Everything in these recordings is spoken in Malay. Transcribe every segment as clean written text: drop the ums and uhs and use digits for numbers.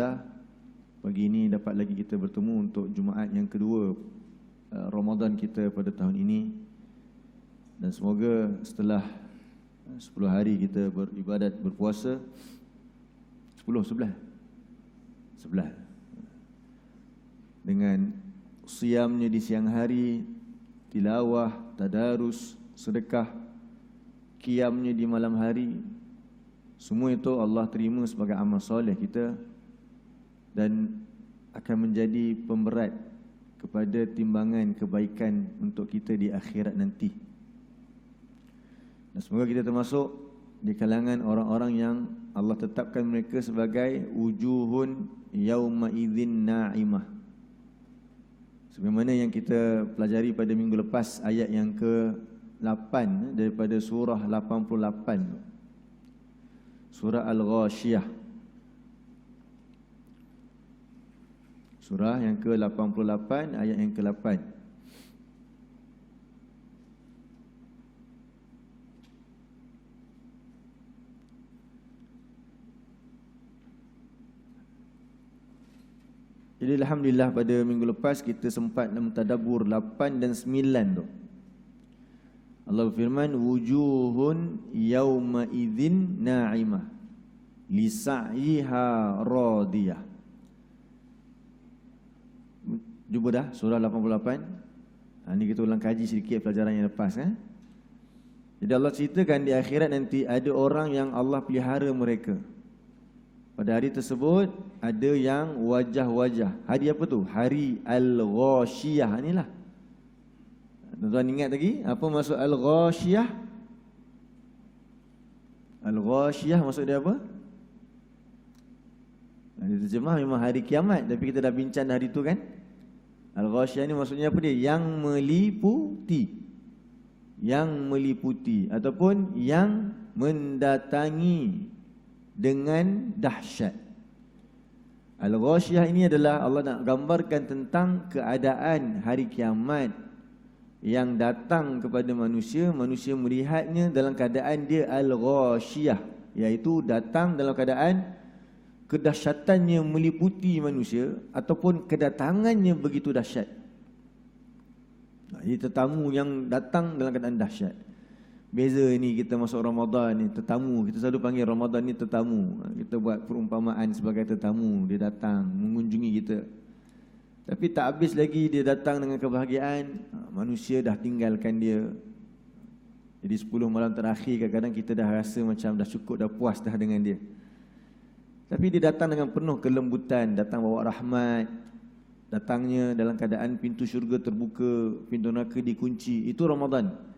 Alhamdulillah pagi ini dapat lagi kita bertemu untuk Jumaat yang kedua Ramadan kita pada tahun ini. Dan semoga setelah 10 hari kita beribadat, berpuasa, 11 dengan siamnya di siang hari, tilawah, tadarus, sedekah, qiyamnya di malam hari, semua itu Allah terima sebagai amal soleh kita dan akan menjadi pemberat kepada timbangan kebaikan untuk kita di akhirat nanti. Dan semoga kita termasuk di kalangan orang-orang yang Allah tetapkan mereka sebagai wujuhun yauma idzin na'imah. Sebagaimana yang kita pelajari pada minggu lepas, ayat yang ke-8 daripada surah 88, surah Al-Ghashiyah, surah yang ke-88 ayat yang ke-8. Jadi alhamdulillah pada minggu lepas kita sempat mentadabbur 8 dan 9 tu. Allah berfirman, wujuhun yauma idzin na'imah li sa'yiha radiyah. Jumpa dah surah 88. Ini kita ulang kaji sedikit pelajaran yang lepas. Jadi Allah ceritakan di akhirat nanti ada orang yang Allah pelihara mereka. Pada hari tersebut ada yang wajah-wajah. Hari apa tu? Hari Al-Ghashiyah inilah. Tuan-tuan ingat lagi apa maksud Al-Ghashiyah? Al-Ghashiyah maksud dia apa? Diterjemah memang hari kiamat, tapi kita dah bincang hari tu kan. Al-Ghashiyah ni maksudnya apa dia? Yang meliputi. Yang meliputi ataupun yang mendatangi dengan dahsyat. Al-Ghashiyah ini adalah Allah nak gambarkan tentang keadaan hari kiamat yang datang kepada manusia. Manusia melihatnya dalam keadaan dia Al-Ghashiyah, iaitu datang dalam keadaan kedahsyatannya meliputi manusia ataupun kedatangannya begitu dahsyat. Ini tetamu yang datang dalam keadaan dahsyat. Beza ini kita masuk Ramadan ni, tetamu. Kita selalu panggil Ramadan ni tetamu. Kita buat perumpamaan sebagai tetamu. Dia datang mengunjungi kita. Tapi tak habis lagi dia datang dengan kebahagiaan, manusia dah tinggalkan dia. Jadi 10 malam terakhir kadang-kadang kita dah rasa macam dah cukup, dah puas dah dengan dia. Tapi dia datang dengan penuh kelembutan, datang bawa rahmat. Datangnya dalam keadaan pintu syurga terbuka, pintu neraka dikunci. Itu Ramadan.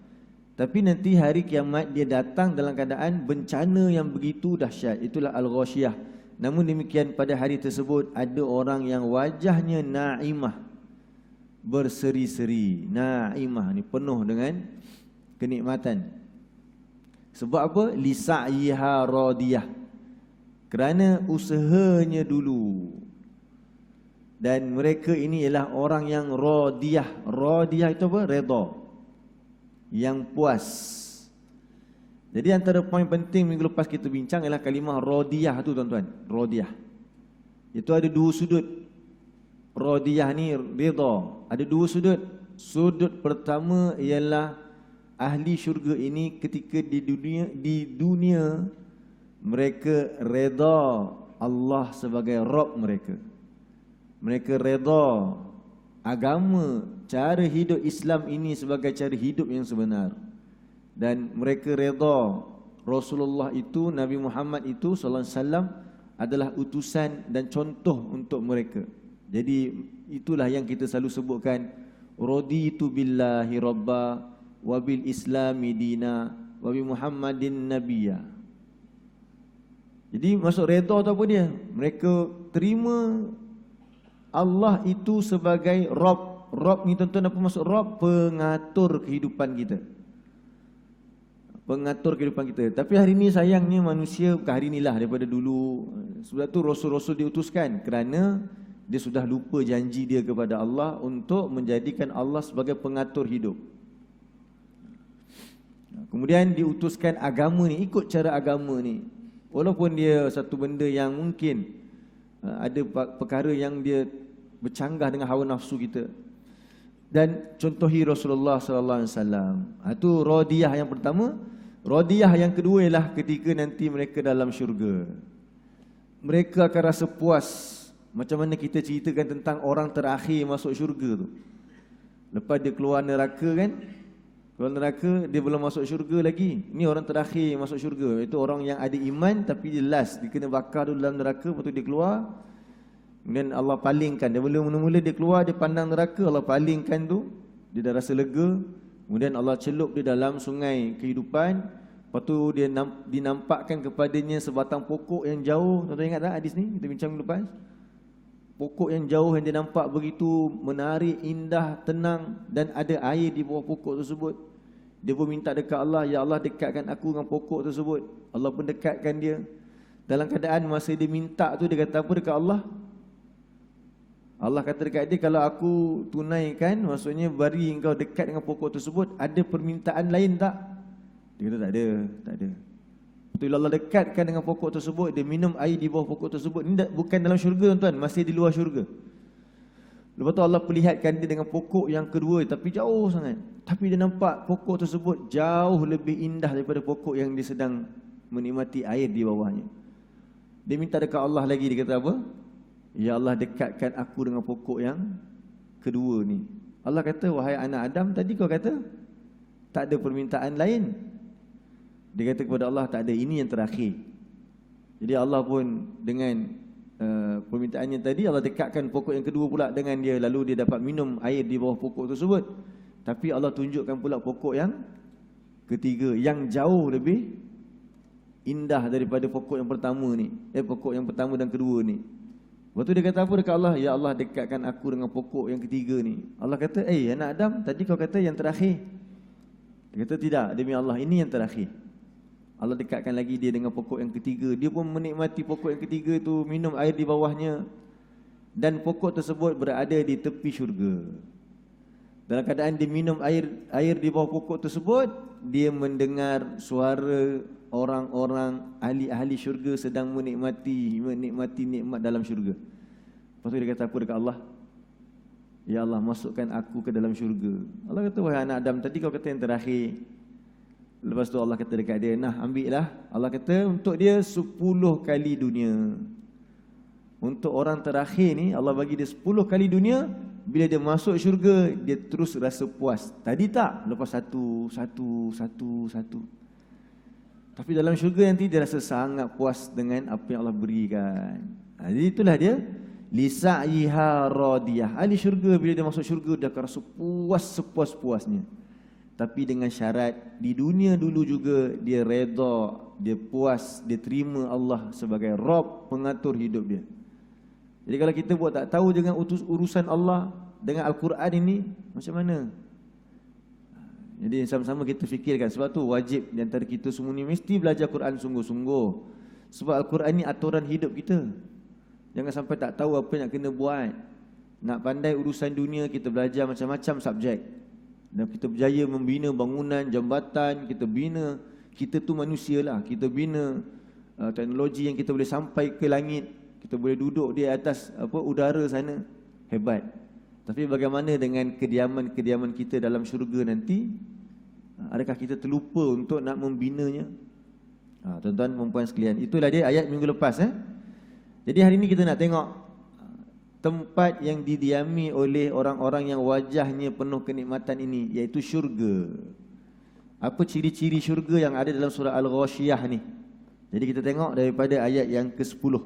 Tapi nanti hari kiamat dia datang dalam keadaan bencana yang begitu dahsyat. Itulah Al-Ghashiyah. Namun demikian pada hari tersebut ada orang yang wajahnya na'imah, berseri-seri. Na'imah ni penuh dengan kenikmatan. Sebab apa? Li sa'yiha radiyah. Kerana usahanya dulu. Dan mereka ini ialah orang yang radiyah. Radiyah itu apa? Redha, yang puas. Jadi antara poin penting minggu lepas kita bincang ialah kalimah radiyah tu tuan-tuan. Radiyah itu ada dua sudut. Radiyah ni redha, ada dua sudut. Sudut pertama ialah ahli syurga ini ketika di dunia mereka redha Allah sebagai Rabb mereka. Mereka redha agama, cara hidup Islam ini sebagai cara hidup yang sebenar. Dan mereka redha Rasulullah itu, Nabi Muhammad itu sallallahu alaihi wasallam adalah utusan dan contoh untuk mereka. Jadi itulah yang kita selalu sebutkan, raditu billahi rabba wa bil islami dina wa bi Muhammadin nabiyya. Jadi maksud redha tu apa dia? Mereka terima Allah itu sebagai Rabb. Rabb ni tuan-tuan apa maksud Rabb? Pengatur kehidupan kita. Pengatur kehidupan kita. Tapi hari ni sayangnya manusia, bukan hari inilah, daripada dulu. Sebab tu Rasul-Rasul diutuskan kerana dia sudah lupa janji dia kepada Allah untuk menjadikan Allah sebagai pengatur hidup. Kemudian diutuskan agama ni, ikut cara agama ni. Walaupun dia satu benda yang mungkin ada perkara yang dia bercanggah dengan hawa nafsu kita. Dan contohi Rasulullah sallallahu alaihi wasallam. Itu radiyah yang pertama. Radiyah yang kedua ialah ketika nanti mereka dalam syurga. Mereka akan rasa puas. Macam mana kita ceritakan tentang orang terakhir masuk syurga tu. Lepas dia keluar neraka kan, keluar neraka dia belum masuk syurga lagi. Ini orang terakhir masuk syurga. Itu orang yang ada iman tapi dia last, dia kena bakar dulu dalam neraka, lepas tu dia keluar. Kemudian Allah palingkan. Dia mula-mula dia keluar, dia pandang neraka, Allah palingkan tu, dia dah rasa lega. Kemudian Allah celup dia dalam sungai kehidupan. Lepas tu dia dinampakkan kepadanya sebatang pokok yang jauh. Tuan-tuan ingat tak hadis ni? Kita bincang minggu lepas. Pokok yang jauh yang dia nampak begitu menarik, indah, tenang, dan ada air di bawah pokok tersebut. Dia pun minta dekat Allah, ya Allah dekatkan aku dengan pokok tersebut. Allah pun dekatkan dia. Dalam keadaan masa dia minta tu, dia kata apa dekat Allah? Allah kata dekat dia, kalau aku tunaikan, maksudnya bari engkau dekat dengan pokok tersebut, ada permintaan lain tak? Dia kata tak ada, tak ada. Bila Allah dekatkan dengan pokok tersebut, dia minum air di bawah pokok tersebut. Ini bukan dalam syurga tuan-tuan, masih di luar syurga. Lepas tu Allah perlihatkan dia dengan pokok yang kedua, tapi jauh sangat. Tapi dia nampak pokok tersebut jauh lebih indah daripada pokok yang dia sedang menikmati air di bawahnya. Dia minta dekat Allah lagi, dia kata apa? Ya Allah dekatkan aku dengan pokok yang kedua ni. Allah kata, wahai anak Adam, tadi kau kata tak ada permintaan lain. Dia kata kepada Allah, tak ada, ini yang terakhir. Jadi Allah pun dengan permintaannya tadi, Allah dekatkan pokok yang kedua pula dengan dia. Lalu dia dapat minum air di bawah pokok tersebut. Tapi Allah tunjukkan pula pokok yang ketiga, yang jauh lebih indah daripada pokok yang pertama ni. Pokok yang pertama dan kedua ni. Lepas tu dia kata apa dekat Allah? Ya Allah dekatkan aku dengan pokok yang ketiga ni. Allah kata, anak Adam, tadi kau kata yang terakhir. Dia kata tidak, demi Allah, ini yang terakhir. Allah dekatkan lagi dia dengan pokok yang ketiga. Dia pun menikmati pokok yang ketiga tu, minum air di bawahnya. Dan pokok tersebut berada di tepi syurga. Dalam keadaan dia minum air di bawah pokok tersebut, dia mendengar suara orang-orang ahli-ahli syurga sedang menikmati nikmat dalam syurga. Lepas tu dia kata apa dekat Allah? Ya Allah, masukkan aku ke dalam syurga. Allah kata, wahai anak Adam, tadi kau kata yang terakhir. Lepas tu Allah kata dekat dia, nah ambillah. Allah kata untuk dia 10 kali dunia. Untuk orang terakhir ni, Allah bagi dia 10 kali dunia. Bila dia masuk syurga, dia terus rasa puas. Tadi tak, lepas satu. Tapi dalam syurga nanti dia rasa sangat puas dengan apa yang Allah berikan. Jadi itulah dia, lisa'yiha radiyah. Ahli syurga bila dia masuk syurga, dia akan rasa puas sepuas-puasnya. Tapi dengan syarat, di dunia dulu juga dia redha, dia puas, dia terima Allah sebagai Rabb, pengatur hidup dia. Jadi kalau kita buat tak tahu dengan urusan Allah, dengan Al-Quran ini, macam mana? Jadi sama-sama kita fikirkan. Sebab tu wajib di antara kita semua ni mesti belajar Quran sungguh-sungguh. Sebab Al-Quran ni aturan hidup kita. Jangan sampai tak tahu apa yang nak kena buat. Nak pandai urusan dunia, kita belajar macam-macam subjek. Dan kita berjaya membina bangunan, jambatan, kita tu manusia lah. Kita bina teknologi yang kita boleh sampai ke langit. Kita boleh duduk di atas udara sana. Hebat. Tapi bagaimana dengan kediaman-kediaman kita dalam syurga nanti? Adakah kita terlupa untuk nak membinanya? Tuan-tuan, perempuan sekalian, itulah dia ayat minggu lepas. Jadi hari ini kita nak tengok tempat yang didiami oleh orang-orang yang wajahnya penuh kenikmatan ini, iaitu syurga. Apa ciri-ciri syurga yang ada dalam surah Al-Ghashiyah ni? Jadi kita tengok daripada ayat yang ke-10.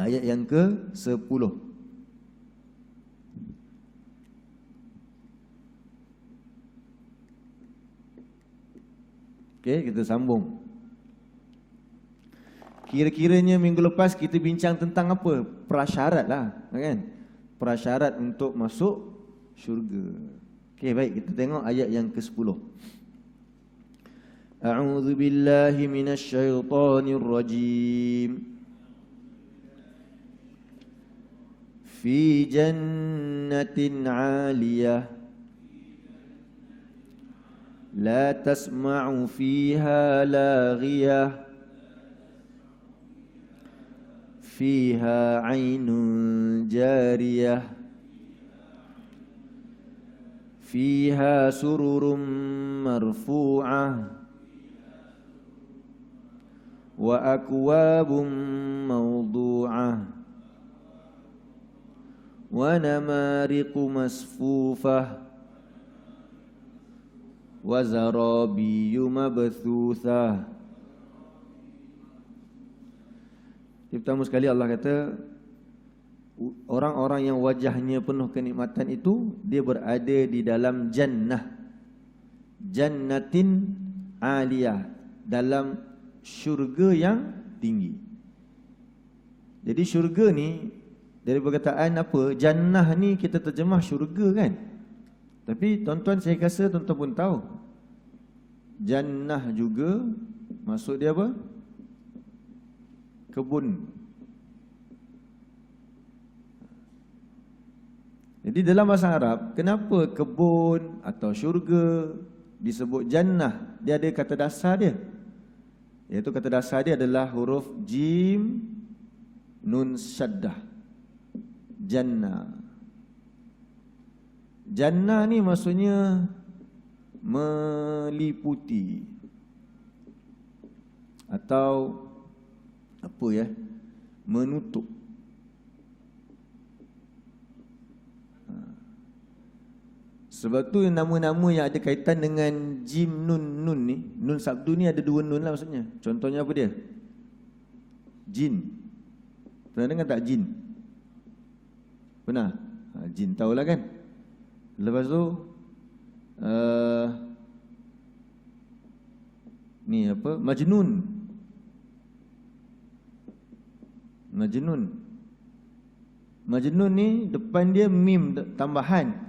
Ayat yang ke-10. Okey, kita sambung. Kira-kiranya minggu lepas kita bincang tentang apa? Prasyarat lah, kan? Prasyarat untuk masuk syurga. Okey, baik, kita tengok ayat yang ke-10. A'udzu billahi minasy syaithanir rajim. Fi jannatin 'aliyah la tasma'u fiha laghiyah fiha 'ainun jariyah fiha sururum marfu'ah wa akwabum mawdu'ah wa namariqu masfufah wa zarabiyu mabthuthah. Yang pertama sekali Allah kata orang-orang yang wajahnya penuh kenikmatan itu dia berada di dalam jannah, jannatin aliyah, dalam syurga yang tinggi. Jadi syurga ni dari perkataan apa? Jannah ni kita terjemah syurga kan? Tapi tuan-tuan saya rasa tuan-tuan pun tahu jannah juga maksud dia apa? Kebun. Jadi dalam bahasa Arab, kenapa kebun atau syurga disebut jannah? Dia ada kata dasar dia. Iaitu kata dasar dia adalah huruf jim nun syaddah. Jannah. Jannah ni maksudnya meliputi atau apa ya? Menutup. Sebab tu nama-nama yang ada kaitan dengan jim nun ni, nun sabdu ni ada dua nun lah maksudnya. Contohnya apa dia? Jin. Pernah dengar tak jin? Pernah? Jin tahulah kan? Lepas tu ni apa? Majnun. Majnun. Majnun ni depan dia mim tambahan.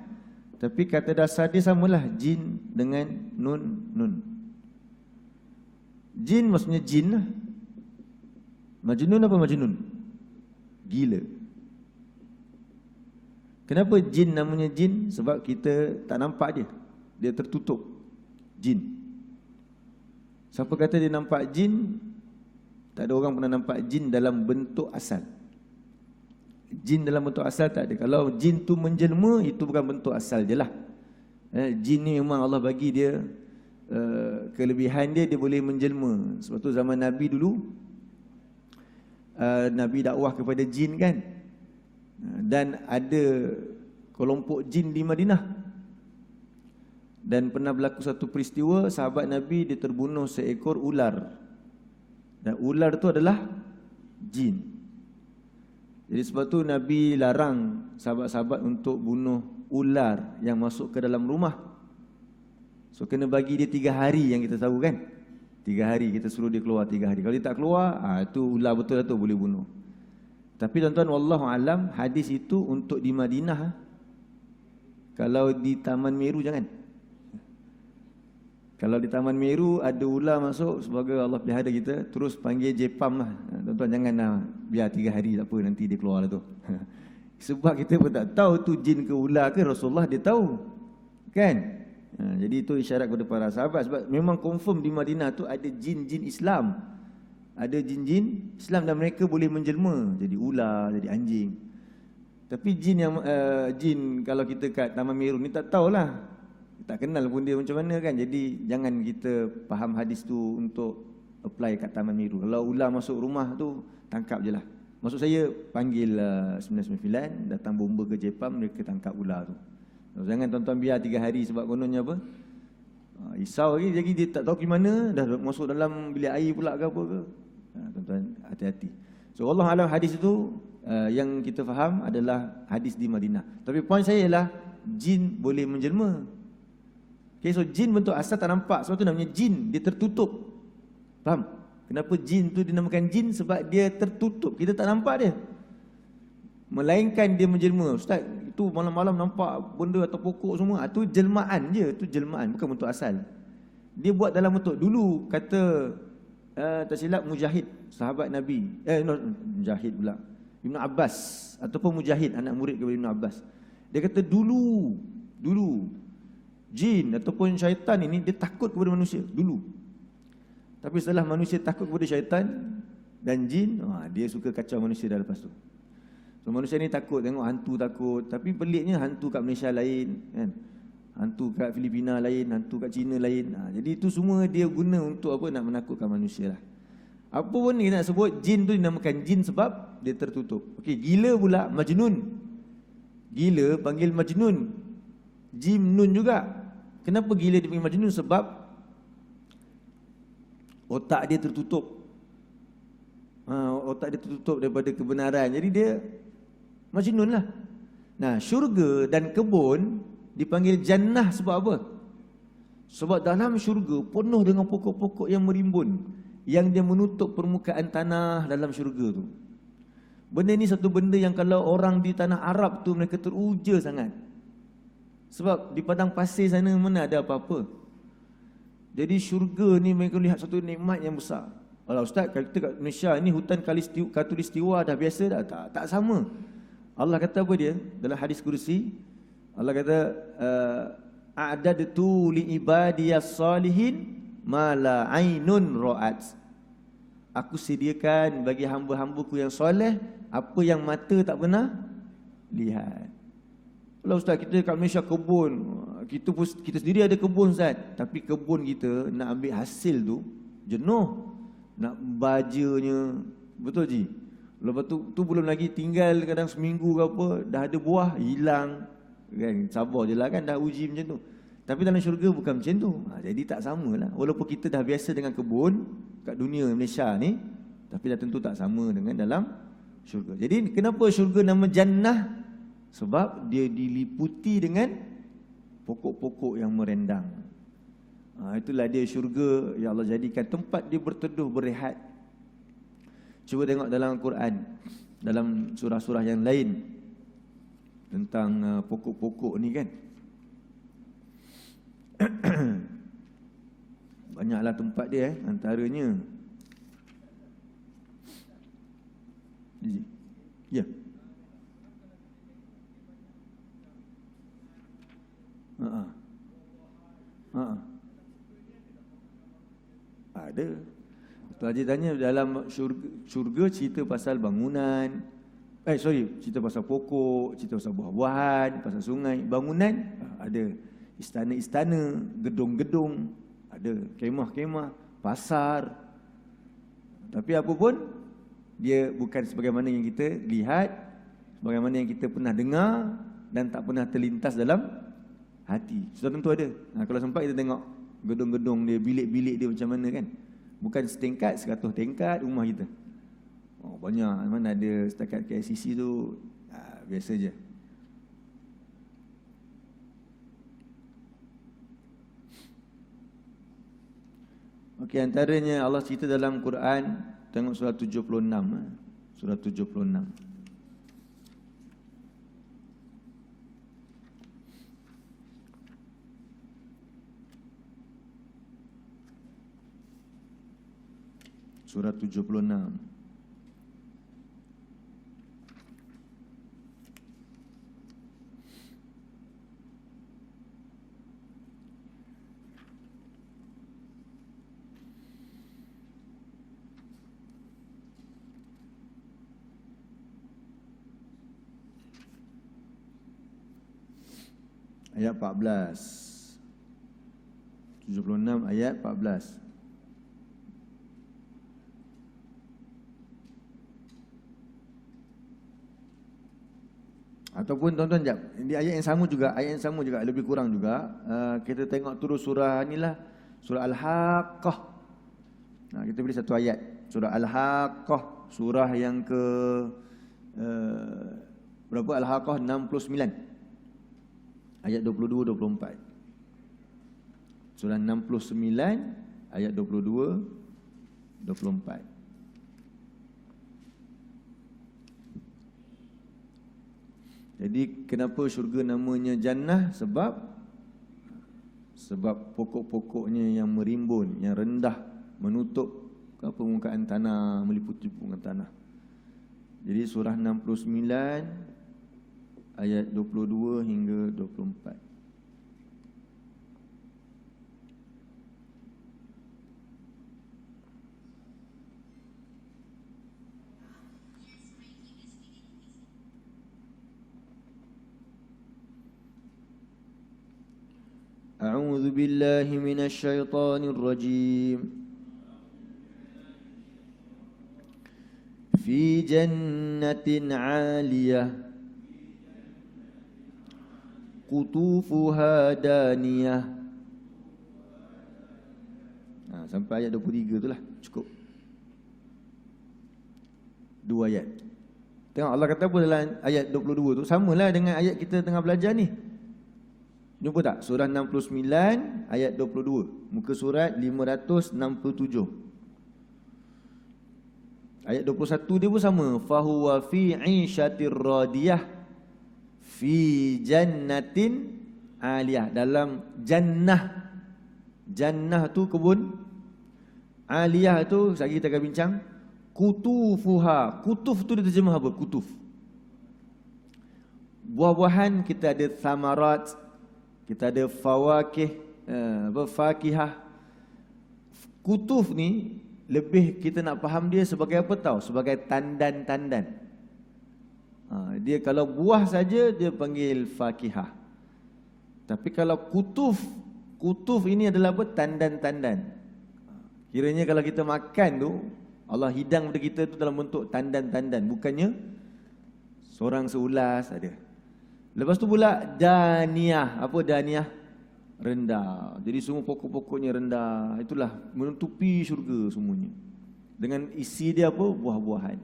Tapi kata dasar dia samalah, jin dengan nun. Jin maksudnya jin lah. Majnun apa majnun? Gila. Kenapa jin namanya jin? Sebab kita tak nampak dia. Dia tertutup. Jin. Siapa kata dia nampak jin? Tak ada orang pernah nampak jin dalam bentuk asal. Jin dalam bentuk asal tak ada. Kalau jin tu menjelma, itu bukan bentuk asal je lah. Jin ni memang Allah bagi dia kelebihan dia boleh menjelma. Sebab tu zaman Nabi dulu, Nabi dakwah kepada jin kan. Dan ada kelompok jin di Madinah. Dan pernah berlaku satu peristiwa, sahabat Nabi dia terbunuh seekor ular. Dan ular tu adalah jin. Jadi sebab tu Nabi larang sahabat-sahabat untuk bunuh ular yang masuk ke dalam rumah. So kena bagi dia 3 hari yang kita tahu kan. 3 hari kita suruh dia keluar 3 hari. Kalau dia tak keluar, itu ular betul lah tu boleh bunuh. Tapi tuan-tuan, wallahu alam, hadis itu untuk di Madinah. Kalau di Taman Meru jangan. Kalau di Taman Meru ada ular masuk, semoga Allah pelihara kita, terus panggil JPAM lah. Tuan-tuan janganlah, biar 3 hari tak apa, nanti dia keluar lah tu. Sebab kita pun tak tahu tu jin ke ular ke, Rasulullah dia tahu. Kan? Jadi itu isyarat kepada para sahabat. Sebab memang confirm di Madinah tu ada jin-jin Islam. Ada jin-jin Islam dan mereka boleh menjelma jadi ular, jadi anjing. Tapi jin yang jin kalau kita kat Taman Meru ni tak tahulah. Tak kenal pun dia macam mana kan. Jadi jangan kita faham hadis tu untuk apply kat Taman Meru. Kalau ular masuk rumah tu, tangkap je lah. Maksud saya, panggil 999, datang bomba ke Jepam, mereka tangkap ular tu. Jangan tuan-tuan biar 3 hari sebab kononnya apa, risau lagi, jadi dia tak tahu ke mana, dah masuk dalam bilik air pula ke apa ke. Tuan-tuan hati-hati. So Allah alam, hadis itu yang kita faham adalah hadis di Madinah. Tapi poin saya ialah jin boleh menjelma. Okay, so jin bentuk asal tak nampak, sebab tu namanya jin, dia tertutup. Faham? Kenapa jin tu dinamakan jin? Sebab dia tertutup, kita tak nampak dia. Melainkan dia menjelma. Ustaz, itu malam-malam nampak benda atau pokok semua, itu jelmaan je, itu jelmaan, bukan bentuk asal. Dia buat dalam bentuk, dulu kata tak silap Mujahid, sahabat Nabi, Mujahid pula, Ibn Abbas, ataupun Mujahid, anak murid kepada Ibn Abbas. Dia kata dulu jin ataupun syaitan ini dia takut kepada manusia dulu. Tapi setelah manusia takut kepada syaitan, dan jin, dia suka kacau manusia dah lepas tu. So manusia ni takut, tengok hantu takut. Tapi peliknya hantu kat Malaysia lain kan, hantu kat Filipina lain, hantu kat China lain. Jadi itu semua dia guna untuk apa? Nak menakutkan manusia lah. Apa pun kita nak sebut, jin tu dinamakan jin sebab dia tertutup. Okey, gila pula Majnun. Gila panggil Majnun, Jim Nun juga. Kenapa gila dipanggil Majnun? Sebab otak dia tertutup. Otak dia tertutup daripada kebenaran. Jadi dia Majnun lah. Nah, syurga dan kebun dipanggil jannah sebab apa? Sebab dalam syurga penuh dengan pokok-pokok yang merimbun, yang dia menutup permukaan tanah dalam syurga tu. Benda ni satu benda yang kalau orang di tanah Arab tu mereka teruja sangat. Sebab di padang pasir sana mana ada apa-apa. Jadi syurga ni mereka lihat satu nikmat yang besar. Kalau Ustaz, kalau kita kat Malaysia ni hutan khatulistiwa dah biasa dah. Tak sama. Allah kata apa dia? Dalam hadis kursi, Allah kata, a'dadtu li ibadiyas salihin ma la ainun ra'at. Aku sediakan bagi hamba-hambaku yang soleh apa yang mata tak pernah lihat. Kalau Ustaz, kita kat Malaysia kebun, kita sendiri ada kebun Ustaz, tapi kebun kita nak ambil hasil tu jenuh, nak bajanya, betul Ji? Lepas tu belum lagi tinggal kadang seminggu ke apa, dah ada buah hilang kan, sabar je lah kan, dah uji macam tu. Tapi dalam syurga bukan macam tu. Jadi tak samalah. Walaupun kita dah biasa dengan kebun kat dunia Malaysia ni, tapi dah tentu tak sama dengan dalam syurga. Jadi kenapa syurga nama jannah? Sebab dia diliputi dengan pokok-pokok yang merendang. Itulah dia syurga yang Allah jadikan tempat dia berteduh, berehat. Cuba tengok dalam Al-Quran, dalam surah-surah yang lain tentang pokok-pokok ni kan. Banyaklah tempat dia antaranya. Ya. Ada. Tuan Haji tanya dalam syurga cerita pasal bangunan. Cerita pasal pokok, cerita pasal buah-buahan, pasal sungai, bangunan ada. Istana-istana, gedung-gedung, ada kemah-kemah, pasar. Tapi apa pun, dia bukan sebagaimana yang kita lihat, sebagaimana yang kita pernah dengar dan tak pernah terlintas dalam hati. Sudah tentu ada. Kalau sempat kita tengok gedung-gedung dia, bilik-bilik dia macam mana kan. Bukan setingkat, 100 tingkat rumah kita. Banyak. Mana ada setakat KLCC tu, biasa je. Okey, antaranya Allah cerita dalam Quran, tengok surah 76. Surah 76. Surah 76. Ayat 14. 76 ayat 14. Ataupun tuan-tuan jap, di ayat yang sama juga, lebih kurang juga. Kita tengok terus surah inilah, surah Al-Haqqah. Kita beri satu ayat, surah Al-Haqqah, surah yang ke berapa? Al-Haqqah 69. Ayat 22-24. Surah 69 ayat 22-24. Jadi kenapa syurga namanya jannah? Sebab pokok-pokoknya yang merimbun, yang rendah, menutup permukaan tanah, meliputi permukaan tanah. Jadi surah 69 ayat 22 hingga 24. A'udzu billahi minasy syaithanir rajim. Fi jannatin 'aliyah qutufuha daniyah. Sampai ayat 23 tu lah, cukup. 2 ayat. Tengok Allah kata apa dalam ayat 22 tu, samalah dengan ayat kita tengah belajar ni. Jumpa tak? Surah 69 ayat 22, muka surat 567. Ayat 21 dia pun sama, fahuwa fi 'ishatir radiyah fi jannatin 'aliyah. Dalam jannah, jannah tu kebun, 'aliyah tu sekali kita akan bincang. Kutufuha, kutuf tu dia terjemah apa? Kutuf, buah-buahan. Kita ada thamarat, kita ada fawakih, fakihah. Kutuf ni lebih kita nak faham dia sebagai apa tahu? Sebagai tandan-tandan. Dia kalau buah saja dia panggil fakihah. Tapi kalau kutuf, kutuf ini adalah apa? Tandan-tandan. Kiranya kalau kita makan tu, Allah hidang pada kita tu dalam bentuk tandan-tandan, bukannya seorang seulas ada. Lepas tu pula daniyah. Apa daniyah? Rendah. Jadi semua pokok-pokoknya rendah. Itulah menutupi syurga semuanya. Dengan isi dia apa? Buah-buahan.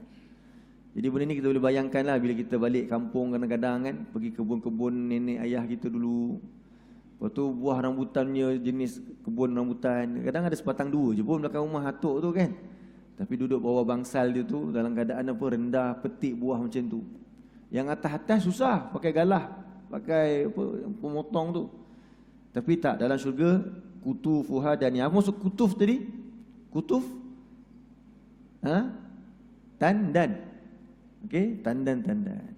Jadi benda ni kita boleh bayangkanlah bila kita balik kampung kadang-kadang kan, pergi kebun-kebun nenek ayah kita dulu. Lepas tu buah rambutannya jenis kebun rambutan, kadang ada sepatang dua je pun belakang rumah atuk tu kan. Tapi duduk bawah bangsal dia tu dalam keadaan apa? Rendah, petik buah macam tu. Yang atas-atas susah, pakai galah, pakai apa, pemotong tu. Tapi tak, dalam syurga kutufuha daniyah. Apa maksud kutuf tadi? Kutuf? Tandan. Okey, tandan-tandan.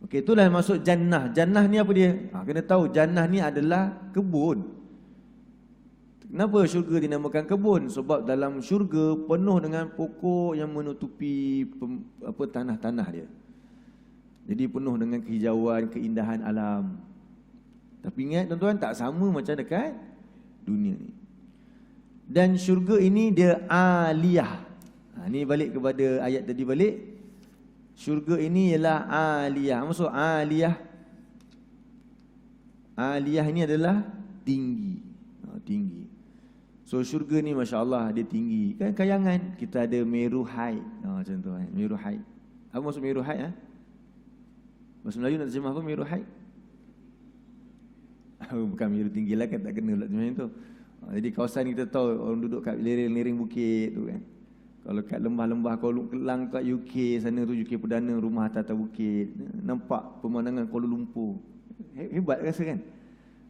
Okey, itulah maksud jannah. Jannah ni apa dia? Kena tahu jannah ni adalah kebun. Kenapa syurga dinamakan kebun? Sebab dalam syurga penuh dengan pokok yang menutupi tanah-tanah dia. Jadi penuh dengan kehijauan, keindahan alam. Tapi ingat tuan-tuan, tak sama macam dekat dunia ni. Dan syurga ini dia aliyah. Ni balik kepada ayat tadi balik. Syurga ini ialah aliyah. Maksud aliyah, aliyah ini adalah tinggi. Tinggi. So syurga ni Masya Allah dia tinggi. Kan kayangan kita ada Meru Haid. Macam tu kan, Meru Haid. Apa maksud Meru Haid? Bahasa Melayu nak terjemah apa Meru Haid? Bukan Meru tinggi lah kan, tak kena pula macam tu. Jadi kawasan kita tahu orang duduk kat lereng-lereng bukit tu kan. Kalau kat lembah-lembah Kuala Kelang kat UK sana tu, UK Perdana, rumah atas bukit, nampak pemandangan Kuala Lumpur. Hebat rasa kan.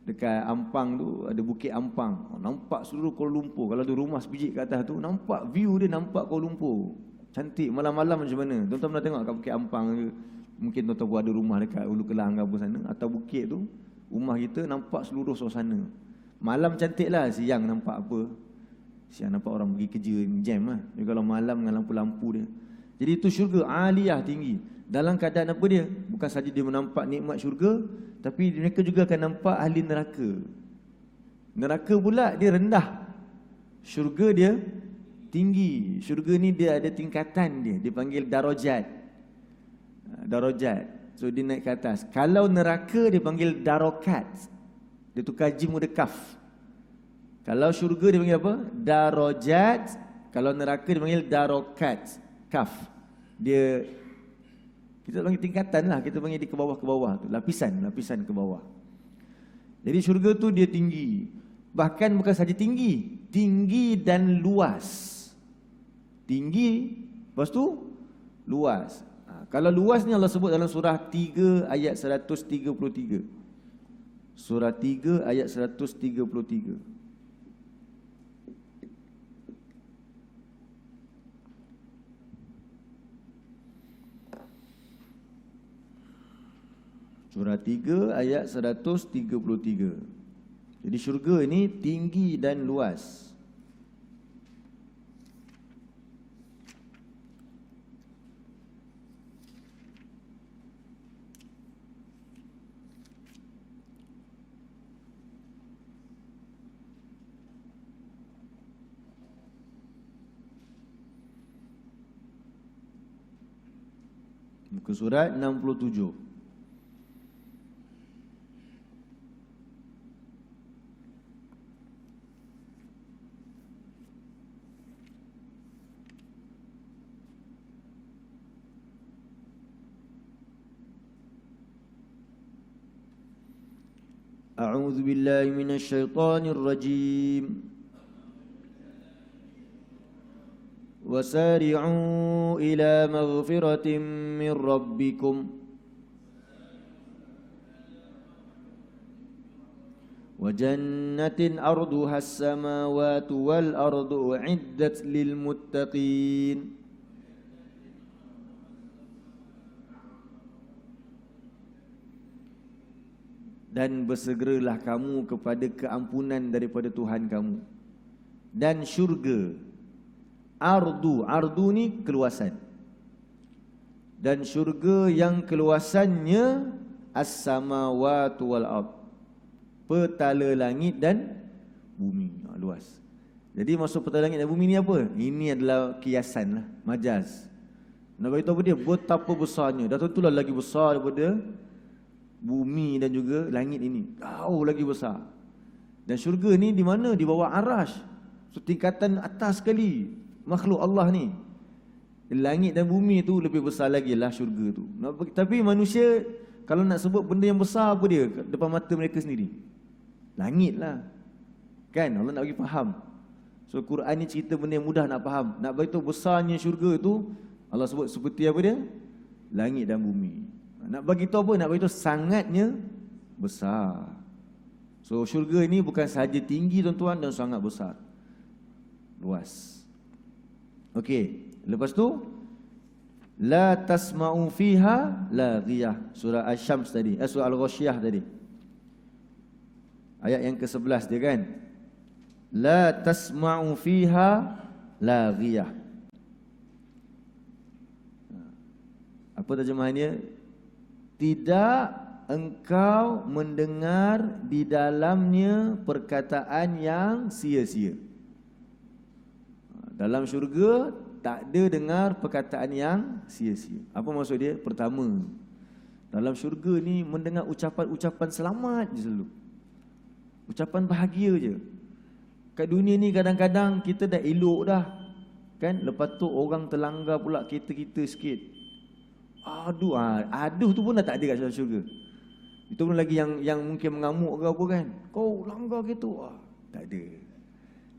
Dekat Ampang tu ada Bukit Ampang, nampak seluruh Kuala Lumpur. Kalau ada rumah sebiji kat atas tu, nampak view dia, nampak Kuala Lumpur. Cantik. Malam-malam macam mana? Tuan-tuan pernah tengok kat Bukit Ampang ke? Mungkin tuan-tuan pun ada rumah dekat Ulu Kelang ke apa sana, atau bukit tu, rumah kita nampak seluruh suasana. Malam cantik lah, siang nampak apa? Siang nampak orang pergi kerja, jam lah. Jadi kalau malam dengan lampu-lampu dia. Jadi itu syurga aliyah, tinggi. Dalam keadaan apa dia? Bukan saja dia menampak nikmat syurga, tapi mereka juga akan nampak ahli neraka. Neraka pula dia rendah, syurga dia tinggi. Syurga ni dia ada tingkatan dia. Dia panggil darajat. Darajat. So dia naik ke atas. Kalau neraka dia panggil darokat. Dia tukar jim ada kaf. Kalau syurga dia panggil apa? Darajat. Kalau neraka dia panggil darokat, kaf. Dia, kita panggil tingkatan lah. Kita panggil di ke bawah tu. Lapisan ke bawah. Jadi syurga tu dia tinggi. Bahkan bukan saja tinggi, tinggi dan luas. Tinggi, lepas tu luas. Kalau luas ni Allah sebut dalam surah 3 ayat 133. Surah 3 ayat 133. Surah 3 ayat 133. Jadi syurga ini tinggi dan luas. Muka surat 67. A'udzu billahi minasy syaithanir rajim. Wasari'u ila maghfiratin min rabbikum wa jannatin arduha as-samawati wal ardu u'iddat lil muttaqin. Dan bersegeralah kamu kepada keampunan daripada Tuhan kamu dan syurga. Ardu ni keluasan, dan syurga yang keluasannya as-samawati wal ard, petala langit dan bumi. Luas. Jadi maksud petala langit dan bumi ni apa? Ini adalah kiasan lah, majaz. Nak beritahu apa dia? Betapa besarnya. Dah tentulah lagi besar daripada bumi dan juga langit ini, jauh lagi besar. Dan syurga ni di mana? Di bawah arash. So, tingkatan atas sekali makhluk Allah ni. Langit dan bumi tu lebih besar lagi lah syurga tu. Tapi manusia kalau nak sebut benda yang besar apa dia depan mata mereka sendiri? Langit lah. Kan? Allah nak bagi faham. So Quran ni cerita benda yang mudah nak faham. Nak beritahu besarnya syurga tu, Allah sebut seperti apa dia? Langit dan bumi. Nak bagi tahu apa? Nak bagi tahu sangatnya besar. So syurga ini bukan sahaja tinggi tuan-tuan, dan sangat besar, luas. Okey, lepas tu la tasma'u fiha laghiyah, surah Asy-Syams tadi, surah Al-Ghasyiyah tadi. Ayat yang ke-11 dia kan. La tasma'u fiha laghiyah. Apa terjemahannya? Tidak engkau mendengar di dalamnya perkataan yang sia-sia. Dalam syurga tak ada dengar perkataan yang sia-sia. Apa maksud dia? Pertama, dalam syurga ni mendengar ucapan-ucapan selamat je selalu. Ucapan bahagia je. Kat dunia ni kadang-kadang kita dah elok dah, kan? Lepas tu orang terlanggar pula kita sikit. Aduh tu pun dah tak ada kat dalam syurga. Itu pun lagi yang mungkin mengamuk ke apa kan. Kau langgar gitu. Tak ada.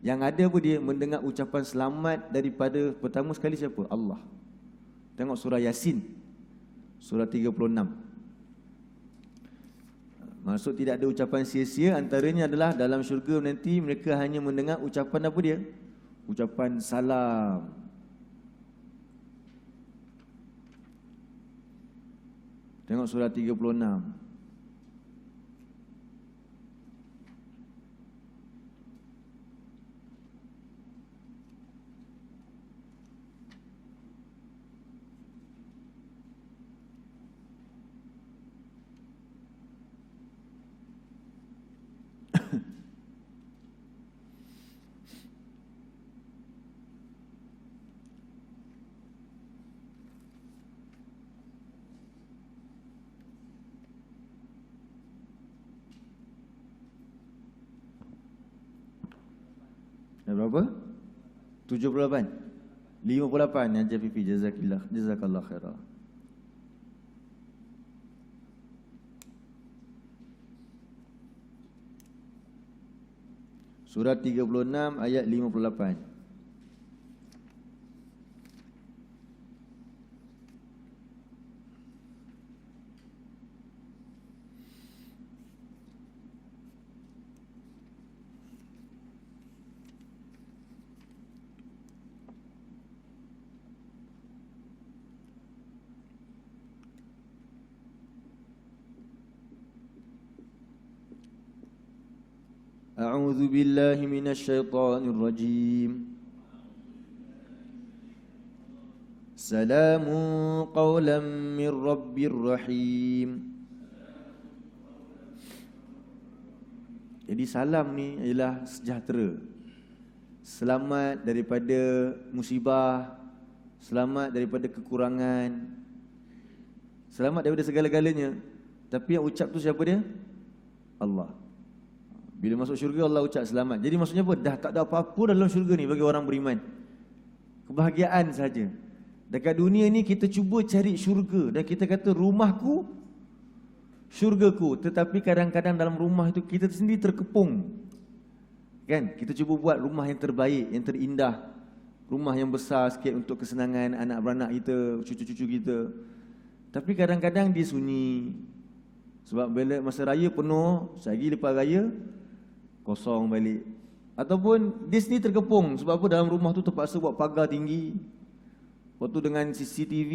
Yang ada apa dia? Mendengar ucapan selamat daripada pertama sekali siapa? Allah. Tengok surah Yasin, surah 36. Maksud tidak ada ucapan sia-sia, antaranya adalah dalam syurga nanti mereka hanya mendengar ucapan apa dia? Ucapan salam. Tengok surah 36. Berapa? 78. 58 Haji Fifi, jazakallah khairah. Surah 36 ayat 58. A'udzu billahi minasy syaithanir rajim. Salamun qawlan min rabbir rahim. Jadi salam ni ialah sejahtera, selamat daripada musibah, selamat daripada kekurangan. Selamat daripada segala-galanya. Tapi yang ucap tu siapa dia? Allah. Bila masuk syurga Allah ucap selamat. Jadi maksudnya apa? Dah tak ada apa-apa dalam syurga ni bagi orang beriman. Kebahagiaan saja. Dekat dunia ni kita cuba cari syurga dan kita kata rumahku syurgaku, tetapi kadang-kadang dalam rumah itu kita sendiri terkepung. Kan? Kita cuba buat rumah yang terbaik, yang terindah. Rumah yang besar sikit untuk kesenangan anak beranak kita, cucu-cucu kita. Tapi kadang-kadang dia sunyi. Sebab bila masa raya penuh, sehari lepas raya kosong balik. Ataupun dia sendiri terkepung. Sebab apa? Dalam rumah tu terpaksa buat pagar tinggi. Lepas tu dengan CCTV.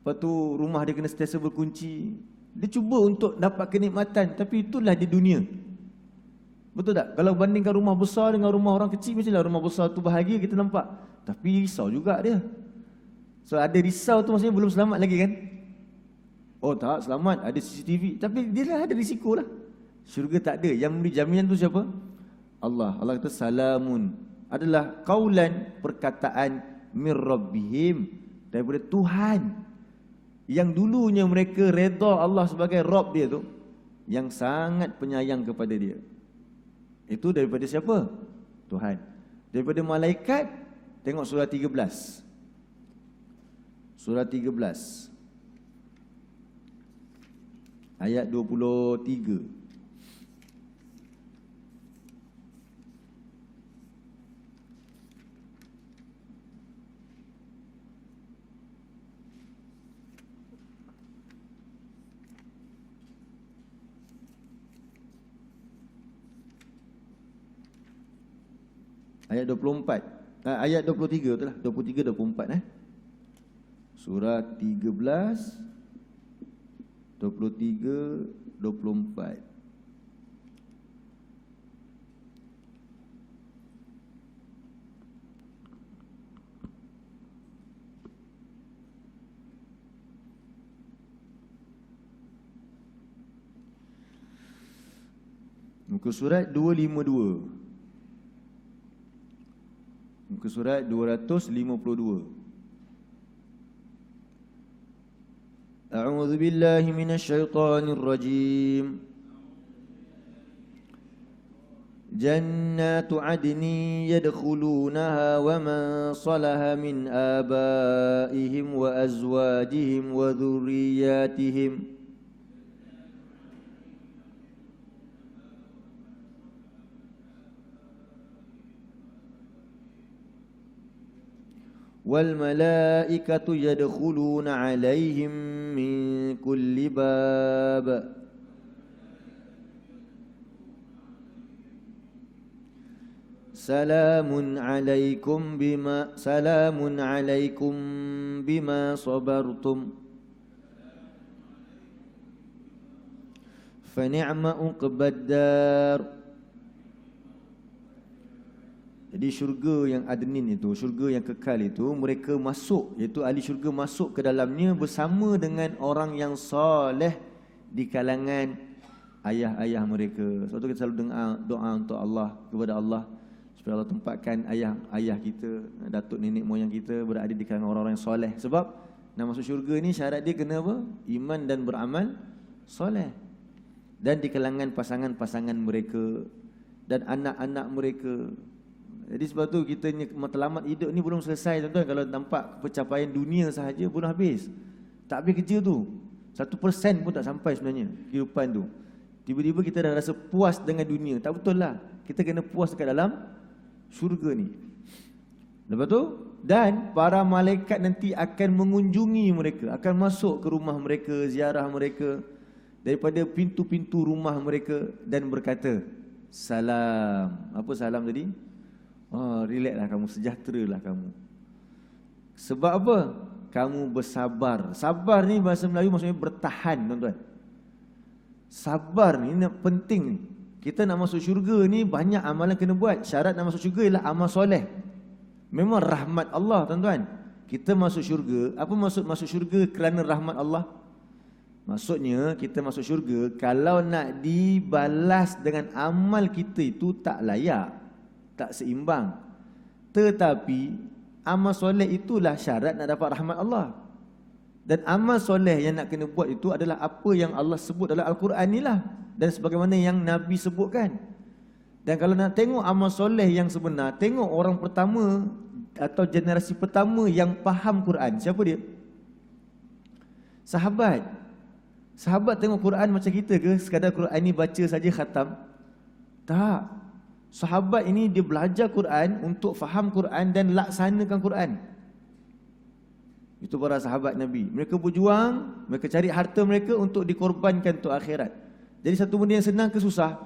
Lepas tu rumah dia kena sentiasa berkunci. Dia cuba untuk dapat kenikmatan, tapi itulah di dunia. Betul tak? Kalau bandingkan rumah besar dengan rumah orang kecil, mestilah rumah besar tu bahagia kita nampak. Tapi risau juga dia. So ada risau tu maksudnya belum selamat lagi kan? Oh tak, selamat, ada CCTV. Tapi dia lah ada risiko lah. Syurga tak ada. Yang memberi jaminan tu siapa? Allah. Allah kata salamun. Adalah qaulan, perkataan mir rabbihim, daripada Tuhan. Yang dulunya mereka redha Allah sebagai Rabb dia tu, yang sangat penyayang kepada dia. Itu daripada siapa? Tuhan. Daripada malaikat, tengok surah 13. Surah 13 ayat 23. Ayat 24. Ayat 23 betul lah. 23 24 Surah 13 23 24. Muka surat 252. Muka surat 252. A'udzu billahi minasy syaithanir rajim. Jannatu 'adnin yadkhulunaha wa man salaha min abaihim wa azwajihim wa dhurriyyatihim. Wal malaikatu yadkhuluna 'alaihim min kulli bab. Salamun 'alaikum bima sabartum. Fa ni'ma uqbad dar. Jadi syurga yang adnin itu, syurga yang kekal itu, mereka masuk, iaitu ahli syurga masuk ke dalamnya bersama dengan orang yang soleh di kalangan ayah-ayah mereka. Sebab tu kita selalu doa untuk Allah, kepada Allah, supaya Allah tempatkan ayah-ayah kita, datuk nenek moyang kita berada di kalangan orang-orang yang soleh. Sebab nak masuk syurga ni syarat dia kena apa? Iman dan beramal soleh. Dan di kalangan pasangan-pasangan mereka dan anak-anak mereka. Jadi sebab tu kita matlamat hidup ni belum selesai tuan-tuan. Kalau nampak pencapaian dunia sahaja belum habis. Tak habis kerja tu. 1% pun tak sampai sebenarnya kehidupan tu. Tiba-tiba kita dah rasa puas dengan dunia. Tak betul lah. Kita kena puas dekat dalam syurga ni. Lepas tu, dan para malaikat nanti akan mengunjungi mereka, akan masuk ke rumah mereka, ziarah mereka daripada pintu-pintu rumah mereka dan berkata, salam. Apa salam tadi? Oh, relax lah kamu, sejahtera lah kamu. Sebab apa? Kamu bersabar. Sabar ni bahasa Melayu maksudnya bertahan, tuan-tuan. Sabar ni penting ni. Kita nak masuk syurga ni banyak amalan kena buat. Syarat nak masuk syurga ialah amal soleh. Memang rahmat Allah, tuan-tuan. Kita masuk syurga, apa maksud masuk syurga kerana rahmat Allah? Maksudnya kita masuk syurga kalau nak dibalas dengan amal kita itu tak layak, tak seimbang. Tetapi amal soleh itulah syarat nak dapat rahmat Allah. Dan amal soleh yang nak kena buat itu adalah apa yang Allah sebut dalam Al-Quran ni lah, dan sebagaimana yang Nabi sebutkan. Dan kalau nak tengok amal soleh yang sebenar, tengok orang pertama atau generasi pertama yang faham Quran. Siapa dia? Sahabat. Sahabat tengok Quran macam kita ke? Sekadar Quran ni baca saja khatam? Tak. Sahabat ini dia belajar Quran untuk faham Quran dan laksanakan Quran. Itu para sahabat Nabi. Mereka berjuang, mereka cari harta mereka untuk dikorbankan untuk akhirat. Jadi satu benda yang senang ke susah?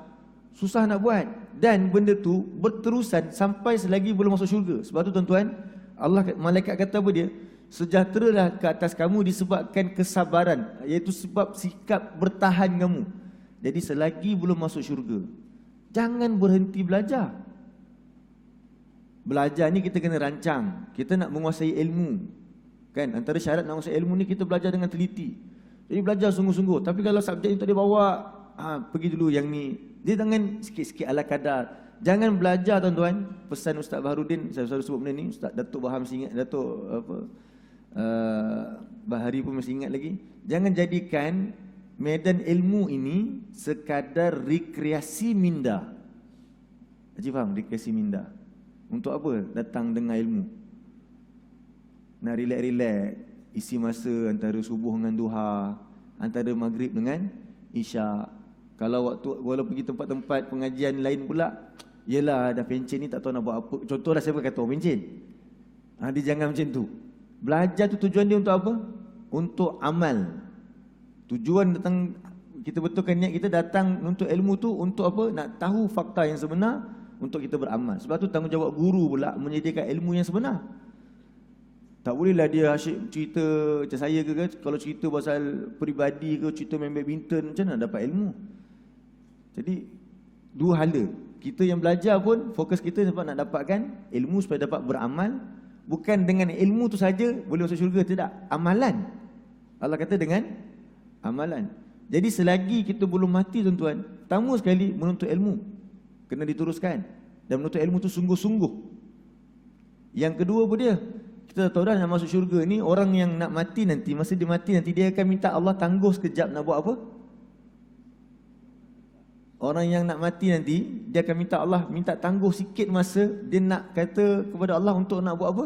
Susah nak buat. Dan benda tu berterusan sampai selagi belum masuk syurga. Sebab tu tuan-tuan, Allah, malaikat kata apa dia? Sejahteralah ke atas kamu disebabkan kesabaran, iaitu sebab sikap bertahan kamu. Jadi selagi belum masuk syurga, jangan berhenti belajar. Belajar ni kita kena rancang. Kita nak menguasai ilmu, kan? Antara syarat nak menguasai ilmu ni kita belajar dengan teliti. Jadi belajar sungguh-sungguh. Tapi kalau subjek ni tak dia bawa, pergi dulu yang ni. Dia jangan sikit-sikit ala kadar. Jangan belajar tuan-tuan. Pesan Ustaz Baharudin, saya selalu sebut benda ni. Ustaz Datuk Bahar mesti ingat, Datuk Bahari pun mesti ingat lagi. Jangan jadikan medan ilmu ini sekadar rekreasi minda. Haji faham rekreasi minda? Untuk apa datang dengar ilmu? Nak relax-relax, isi masa antara subuh dengan duha, antara maghrib dengan isyak. Kalau pergi tempat-tempat pengajian lain pula, yelah dah pencen ni tak tahu nak buat apa. Contohlah siapa kata orang pencen, dia jangan macam tu. Belajar tu tujuan dia untuk apa? Untuk amal. Tujuan datang, kita betulkan niat kita datang untuk ilmu tu untuk apa? Nak tahu fakta yang sebenar untuk kita beramal. Sebab tu tanggungjawab guru pula menyediakan ilmu yang sebenar. Tak bolehlah dia asyik cerita macam saya ke kan? Kalau cerita pasal peribadi ke, cerita main badminton, macam mana dapat ilmu? Jadi dua hala. Kita yang belajar pun fokus kita sebab nak dapatkan ilmu supaya dapat beramal. Bukan dengan ilmu tu saja boleh masuk syurga, tidak. Amalan. Allah kata dengan amalan. Jadi selagi kita belum mati tuan-tuan, pertama sekali menuntut ilmu kena diteruskan. Dan menuntut ilmu tu sungguh-sungguh. Yang kedua apa dia? Kita tahu dah nak masuk syurga ni, orang yang nak mati nanti, masa dia mati nanti dia akan minta Allah tangguh sekejap nak buat apa? Orang yang nak mati nanti, dia akan minta Allah, minta tangguh sikit masa, dia nak kata kepada Allah untuk nak buat apa?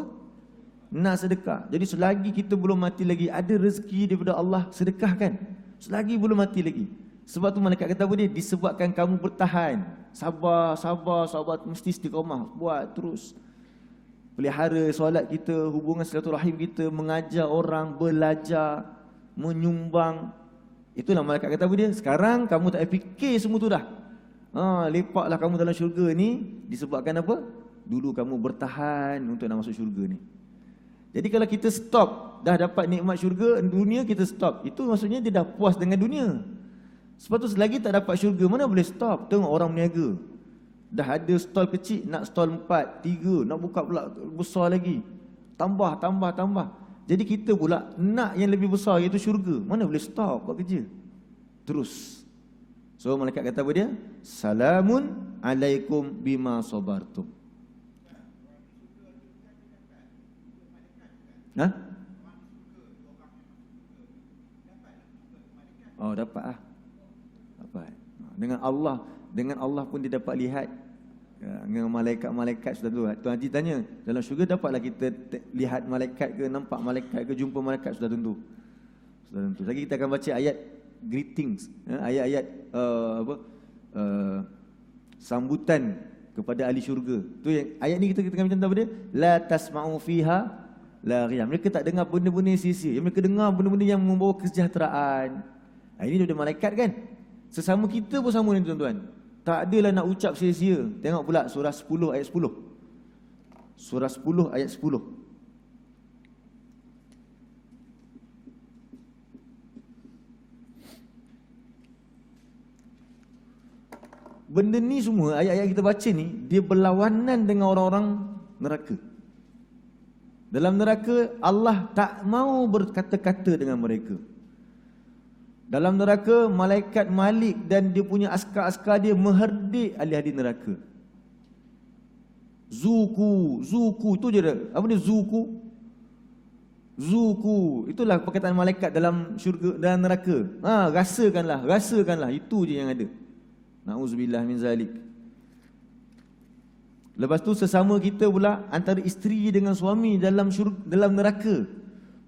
Nak sedekah. Jadi selagi kita belum mati lagi, ada rezeki daripada Allah, sedekahkan. Selagi belum mati lagi. Sebab tu malaikat kata apa dia? Disebabkan kamu bertahan, sabar, mesti istiqamah, buat terus. Pelihara solat kita, hubungan silaturahim kita, mengajar orang, belajar, menyumbang. Itulah malaikat kata apa dia? Sekarang kamu tak fikir semua tu dah. Lepaklah kamu dalam syurga ni disebabkan apa? Dulu kamu bertahan untuk nak masuk syurga ni. Jadi kalau kita stop, dah dapat nikmat syurga, dunia kita stop, itu maksudnya dia dah puas dengan dunia. Sebab tu selagi tak dapat syurga, mana boleh stop? Tengok orang berniaga, dah ada stall kecil, nak stall 4, 3, nak buka pula besar lagi. Tambah. Jadi kita pula nak yang lebih besar, iaitu syurga. Mana boleh stop buat kerja? Terus. So malaikat kata apa dia? Salamun alaikum bima sabartum. Oh, dapat lah. Dapat. Dengan Allah pun dia dapat lihat. Dengan malaikat-malaikat sudah tu. Tuan Haji tanya, dalam syurga dapatlah kita lihat malaikat ke, nampak malaikat ke, jumpa malaikat? Sudah tentu. Lagi kita akan baca ayat greetings, ayat-ayat sambutan kepada ahli syurga. Tu yang ayat ni kita akan macam apa dia? La tasma'u fiha laghiya. Mereka tak dengar benda-benda yang sia-sia. Mereka dengar benda-benda yang membawa kesejahteraan. Ini daripada malaikat kan? Sesama kita pun sama ni tuan-tuan. Tak adalah nak ucap sia-sia. Tengok pula surah 10 ayat 10. Surah 10 ayat 10. Benda ni semua, ayat-ayat kita baca ni, dia berlawanan dengan orang-orang neraka. Dalam neraka, Allah tak mau berkata-kata dengan mereka. Dalam neraka, malaikat Malik dan dia punya askar-askar dia mengherdik ahli-ahli neraka. Zuku, tu je dah. Apa ni zuku? Zuku, itulah perkataan malaikat dalam syurga dan neraka. Rasakanlah, rasakanlah, itu je yang ada. Nauzubillah min zalik. Lepas tu sesama kita pula antara isteri dengan suami dalam dalam neraka.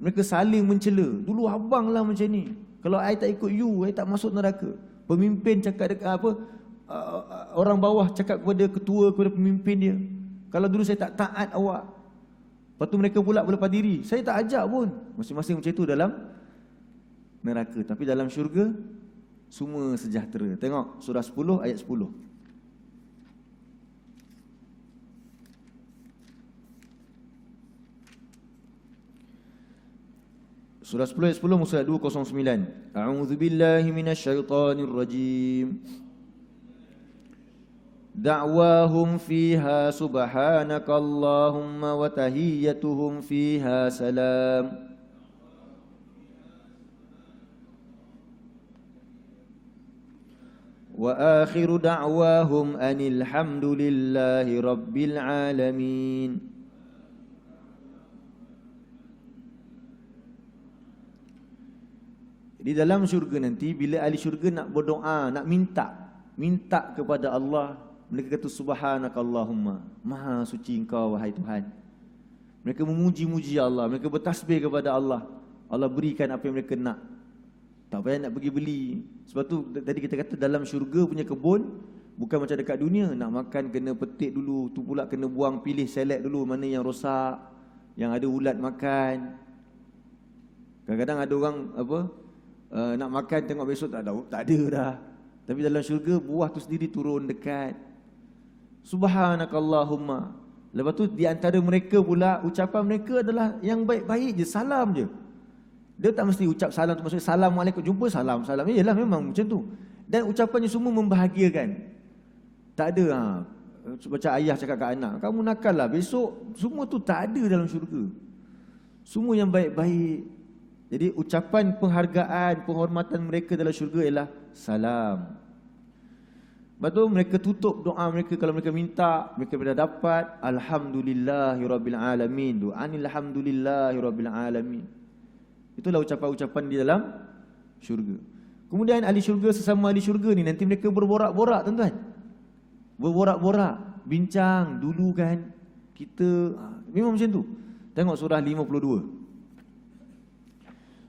Mereka saling mencela. Dulu abang lah macam ni. Kalau I tak ikut you, I tak masuk neraka. Pemimpin cakap dekat apa? Orang bawah cakap kepada ketua, kepada pemimpin dia. Kalau dulu saya tak taat awak. Lepas tu mereka pula berlepas diri. Saya tak ajak pun. Masing-masing macam itu dalam neraka. Tapi dalam syurga, semua sejahtera. Tengok surah 10 ayat 10. Surah 10 ayat 10 muka 209. A'udzu billahi minasyaitonir rajim. Da'wahum fiha subhanakallahumma wa tahiyyatuhum fiha salam. Wa akhiru da'wahum anil hamdulillahi rabbil alamin. Di dalam syurga nanti, bila ahli syurga nak berdoa, nak minta kepada Allah, mereka kata subhanakallahumma, maha suci engkau wahai Tuhan. Mereka memuji-muji Allah, mereka bertasbih kepada Allah. Allah berikan apa yang mereka nak. Tak payah nak pergi beli. Sebab tu tadi kita kata dalam syurga punya kebun, bukan macam dekat dunia, nak makan kena petik dulu, tu pula kena buang, pilih select dulu mana yang rosak, yang ada ulat makan. Kadang-kadang ada orang nak makan tengok besok tak ada dah. Tapi dalam syurga buah tu sendiri turun dekat. Subhanakallahumma. Lepas tu di antara mereka pula ucapan mereka adalah yang baik-baik je, salam je. Dia tak mesti ucap salam tu maksudnya assalamualaikum, jumpa salam. Iyalah memang macam tu. Dan ucapannya semua membahagiakan. Tak ada macam ayah cakap kat anak, kamu nakal lah besok, semua tu tak ada dalam syurga. Semua yang baik-baik. Jadi ucapan penghargaan, penghormatan mereka dalam syurga ialah salam. Lepas tu mereka tutup doa mereka kalau mereka minta, mereka dah dapat alhamdulillahirabbil alamin. Doa alhamdulillahirabbil alamin. Itulah ucapan-ucapan di dalam syurga. Kemudian ahli syurga sesama ahli syurga ni nanti mereka berborak-borak tuan-tuan. Berborak-borak, bincang dulu kan kita memang macam tu. Tengok surah 52.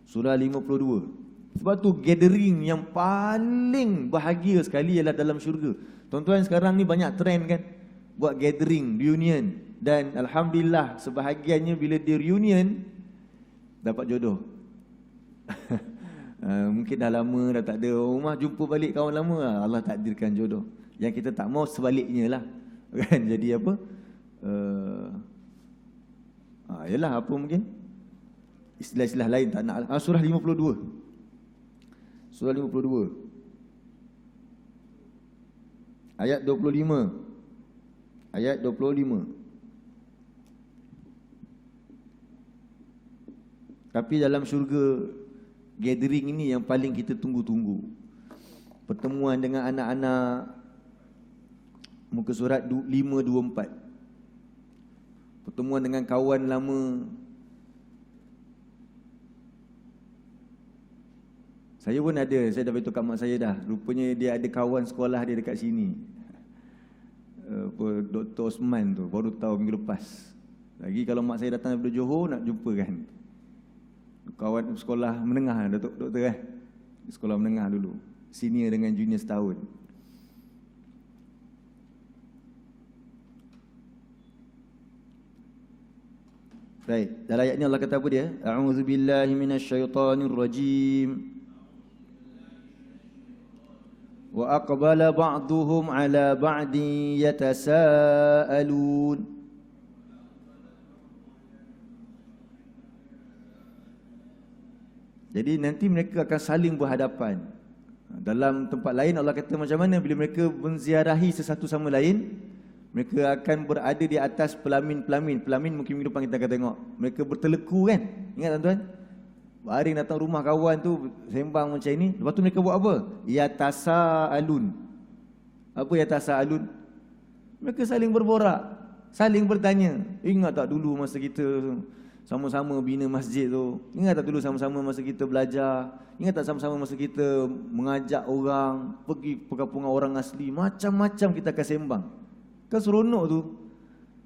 Surah 52. Sebab tu gathering yang paling bahagia sekali ialah dalam syurga. Tuan-tuan sekarang ni banyak trend kan buat gathering, reunion. Dan alhamdulillah sebahagiannya bila dia reunion dapat jodoh. Mungkin dah lama dah tak ada rumah, jumpa balik kawan lama, Allah takdirkan jodoh. Yang kita tak mau sebaliknya lah kan. Jadi apa yalah apa mungkin istilah-istilah lain tak nak. Surah 52. Surah 52 ayat 25. Ayat 25. Tapi dalam syurga gathering ini yang paling kita tunggu-tunggu. Pertemuan dengan anak-anak. Muka surat 524. Pertemuan dengan kawan lama. Saya pun ada, saya dah beritahu kat mak saya dah. Rupanya dia ada kawan sekolah dia dekat sini. Dr. Osman tu, baru tahu minggu lepas. Lagi kalau mak saya datang daripada Johor nak jumpa kan. Kawan sekolah menengah, doktor sekolah menengah dulu. Senior dengan junior setahun. Baik, dalam ayat ni Allah kata apa dia? A'udzubillahi minasyaitonirrajim. Wa aqbala ba'duhum ala ba'din yatasaalun. Jadi nanti mereka akan saling berhadapan. Dalam tempat lain Allah kata macam mana bila mereka menziarahi sesatu sama lain, mereka akan berada di atas pelamin-pelamin. Pelamin mungkin minggu depan kita akan tengok. Mereka berteleku kan? Ingat tuan-tuan? Baring datang rumah kawan tu sembang macam ini. Lepas tu mereka buat apa? Yatasaalun. Apa yatasaalun? Mereka saling berborak, saling bertanya. Ingat tak dulu masa kita sama-sama bina masjid tu. Ingat tak dulu sama-sama masa kita belajar? Ingat tak sama-sama masa kita mengajak orang pergi perkampungan orang asli? Macam-macam kita akan sembang. Kan seronok tu.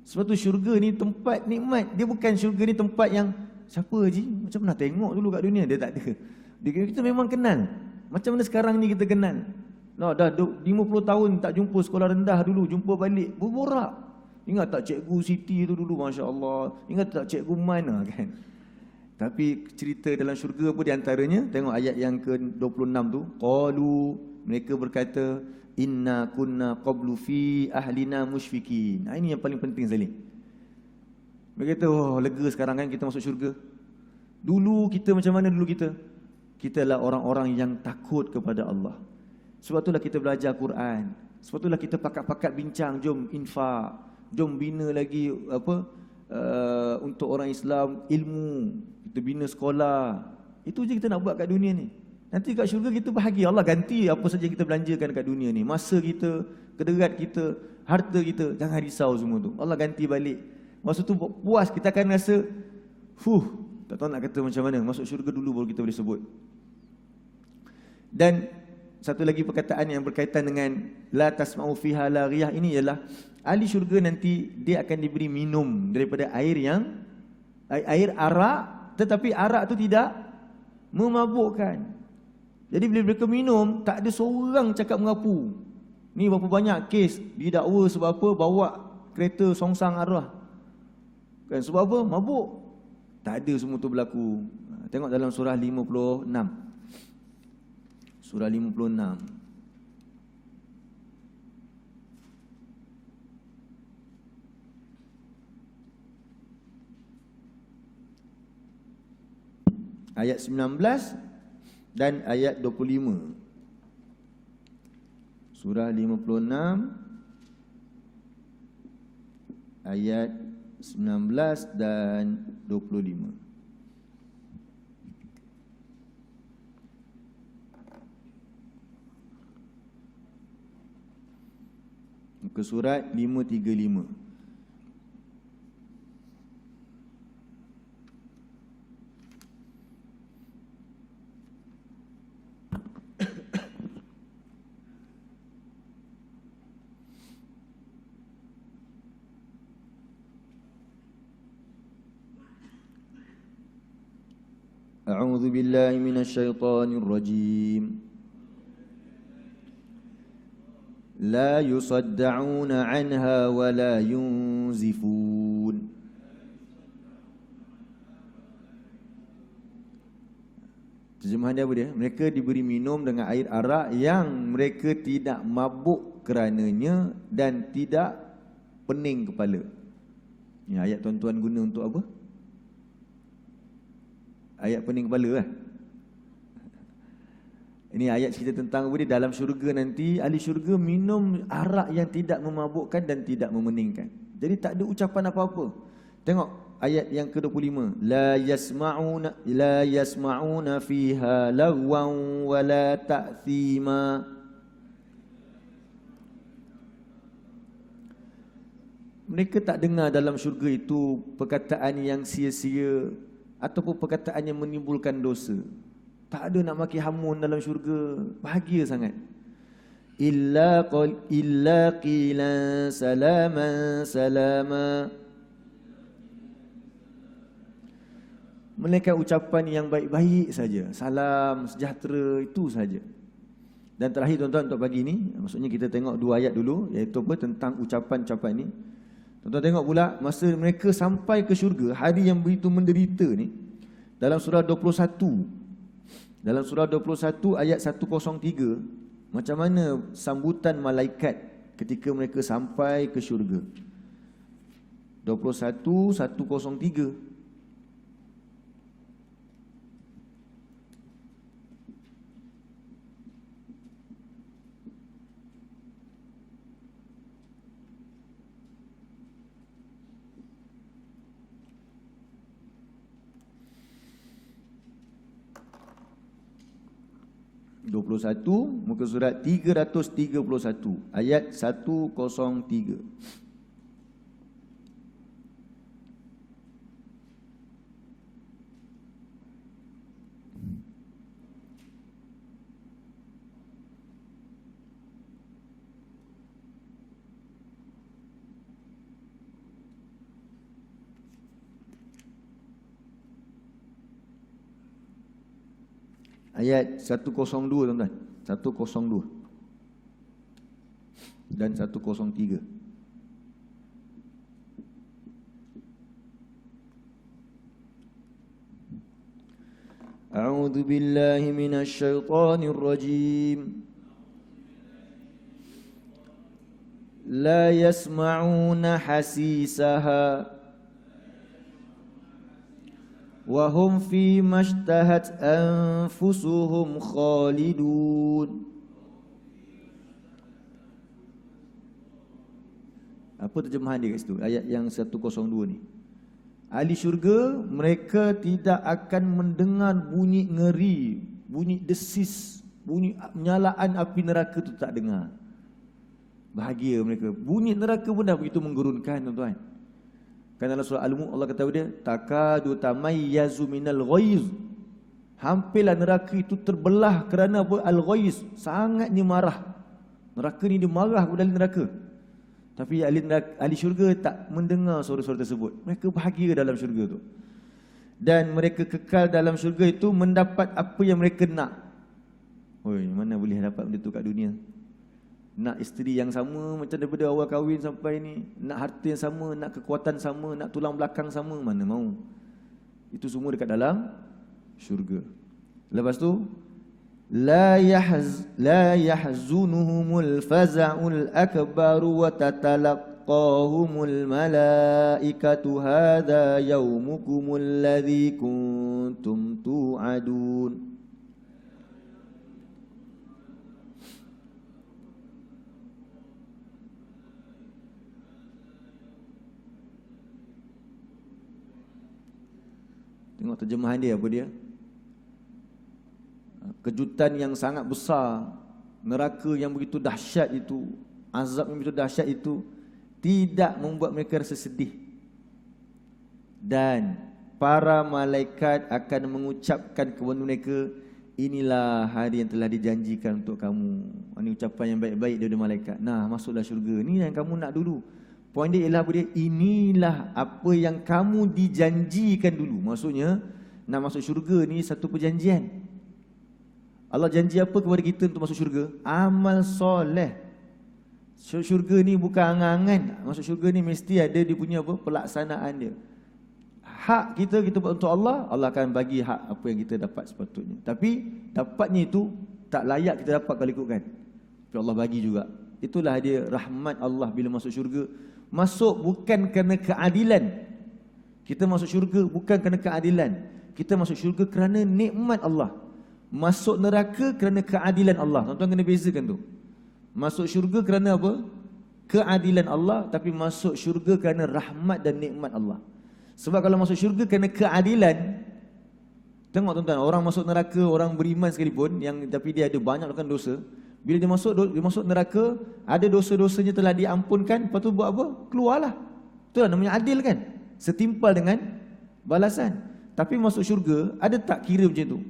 Sebab tu syurga ni tempat nikmat. Dia bukan syurga ni tempat yang siapa Haji? Macam pernah tengok dulu kat dunia. Dia tak ada. Kita memang kenal. Macam mana sekarang ni kita kenal. No, dah 50 tahun tak jumpa sekolah rendah dulu. Jumpa balik. Berborak. Ingat tak cikgu Siti tu dulu, Masya Allah. Ingat tak cikgu mana kan. Tapi cerita dalam syurga pun diantaranya. Tengok ayat yang ke-26 tu. Qalu, mereka berkata, inna kunna qablu fi ahlina musyfikin. Ini yang paling penting sekali. Mereka kata, oh lega sekarang kan kita masuk syurga. Dulu kita macam mana dulu kita? Kita adalah orang-orang yang takut kepada Allah. Sebab itulah kita belajar Quran. Sebab itulah kita pakat-pakat bincang, jom infak. Jom bina lagi untuk orang Islam ilmu. Kita bina sekolah. Itu je kita nak buat kat dunia ni. Nanti kat syurga kita bahagia. Allah ganti apa saja kita belanjakan kat dunia ni. Masa kita, kederat kita, harta kita. Jangan risau semua tu. Allah ganti balik. Masa tu puas, kita akan rasa tak tahu nak kata macam mana. Masuk syurga dulu baru kita boleh sebut. Dan satu lagi perkataan yang berkaitan dengan la tasma'u fiha laghiyah ini ialah ahli syurga nanti dia akan diberi minum daripada air yang air arak, tetapi arak tu tidak memabukkan. Jadi bila mereka minum, tak ada seorang cakap mengapu. Ni berapa banyak kes didakwa sebab apa? Bawa kereta songsang arwah. Kan sebab apa? Mabuk. Tak ada semua tu berlaku. Tengok dalam surah 56. Surah 56. Ayat 19 dan ayat 25. Surah 56 ayat 19 dan 25. Muka surat 535. A'udzu billahi minasyaitonir rajim. La yusadda'una 'anha wa la yunzifun. Terjemahan dia apa dia? Mereka diberi minum dengan air arak yang mereka tidak mabuk kerananya dan tidak pening kepala. Ini ayat tuan-tuan guna untuk apa? Ayat pening kepala lah. Ini ayat cerita tentang apa dia? Dalam syurga nanti, ahli syurga minum arak yang tidak memabukkan dan tidak memeningkan. Jadi tak ada ucapan apa-apa. Tengok ayat yang ke-25. La yasma'una fiha lagwan wa la ta'thima. Mereka tak dengar dalam syurga itu perkataan yang sia-sia ataupun perkataan yang menimbulkan dosa. Tak ada nak maki hamun dalam syurga. Bahagia sangat. Illa qilan salaman salama. Melainkan ucapan yang baik-baik saja. Salam, sejahtera, itu saja. Dan terakhir tuan-tuan untuk pagi ni, maksudnya kita tengok dua ayat dulu, iaitu apa? Tentang ucapan-ucapan ni. Tuan-tuan tengok pula masa mereka sampai ke syurga, hari yang begitu menderita ni, dalam surah 21. Dalam surah 21 ayat 103, macam mana sambutan malaikat ketika mereka sampai ke syurga. 21:103. Muka surat 331 ayat 103. Ayat 102 tuan-tuan. 102 dan 103. A'udzu billahi minasy syaithanir rajim. La yasma'una hasisaha wa hum fi mashtahat anfusuhum khalidun. Apa terjemahan dia kat situ? Ayat yang 102 ni. Ahli syurga, mereka tidak akan mendengar bunyi ngeri, bunyi desis, bunyi penyalaan api neraka tu tak dengar. Bahagia mereka. Bunyi neraka pun dah begitu menggurunkan, tuan-tuan. Kan dalam surah Al-Mulk Allah kata dia, takadu tamayyazu minal ghaiz. Hampirlah neraka itu terbelah kerana apa? Al-ghaiz, sangatnya marah. Neraka ni dia marah kepada ahli neraka. Tapi ahli syurga tak mendengar suara-suara tersebut. Mereka bahagia dalam syurga tu. Dan mereka kekal dalam syurga itu mendapat apa yang mereka nak. Oi, mana boleh dapat benda tu kat dunia? Nak isteri yang sama macam daripada awal kahwin sampai ni, nak harta yang sama, nak kekuatan sama, nak tulang belakang sama, mana mau. Itu semua dekat dalam syurga. Lepas tu La yahzunuhumul faza'ul akbaru wa tatalaqahumul malaikatu hadha yawmukumul ladzi kuntum tu'adun. Tengok terjemahan dia apa dia? Kejutan yang sangat besar, neraka yang begitu dahsyat itu, azab yang begitu dahsyat itu tidak membuat mereka rasa sedih. Dan para malaikat akan mengucapkan kepada mereka, inilah hari yang telah dijanjikan untuk kamu. Ini ucapan yang baik-baik daripada malaikat. Nah, masuklah syurga. Ini yang kamu nak dulu. Poin dia ialah apa dia? Inilah apa yang kamu dijanjikan dulu. Maksudnya, nak masuk syurga ni satu perjanjian. Allah janji apa kepada kita untuk masuk syurga? Amal soleh. Syurga ni bukan angan-angan. Masuk syurga ni mesti ada dia punya apa? Pelaksanaan dia. Hak kita buat untuk Allah, Allah akan bagi hak apa yang kita dapat sepatutnya. Tapi dapatnya itu tak layak kita dapat kalau ikutkan. Tapi Allah bagi juga. Itulah dia rahmat Allah bila masuk syurga. Masuk bukan kerana keadilan. Kita masuk syurga bukan kerana keadilan. Kita masuk syurga kerana nikmat Allah. Masuk neraka kerana keadilan Allah. Tuan-tuan kena bezakan tu. Masuk syurga kerana apa? Keadilan Allah. Tapi masuk syurga kerana rahmat dan nikmat Allah. Sebab kalau masuk syurga kerana keadilan, tengok tuan-tuan, orang masuk neraka, orang beriman sekalipun yang tapi dia ada banyak lakukan dosa, bila dia masuk neraka, ada dosa-dosanya telah diampunkan, lepas tu buat apa? Keluarlah. Itulah namanya adil kan? Setimpal dengan balasan. Tapi masuk syurga, ada tak kira macam tu?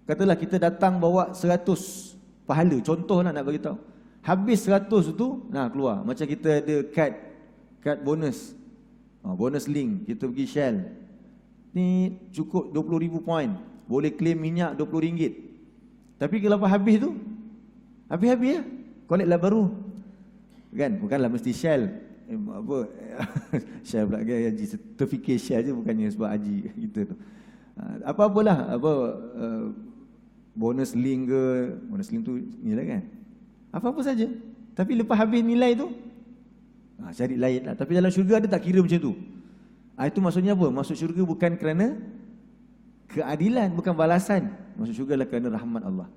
Katalah kita datang bawa 100 pahala, contohlah nak bagi tahu. Habis 100 tu, nah keluar. Macam kita ada kad bonus. Bonus link, kita pergi Shell. Ni cukup 20,000 poin. Boleh claim minyak RM20. Tapi kalau habis tu, habis-habis ya. Collect lah baru. Kan, bukanlah mesti Shell. Shell pula kan, haji certificate Shell je, bukannya sebab haji kita tu. Apa-apalah, bonus link ke, bonus link tu nilai kan. Apa-apa saja. Tapi lepas habis nilai tu, cari lain lah. Tapi dalam syurga ada tak kira macam tu? Itu maksudnya apa? Masuk syurga bukan kerana keadilan, bukan balasan. Masuk syurga adalah kerana rahmat Allah.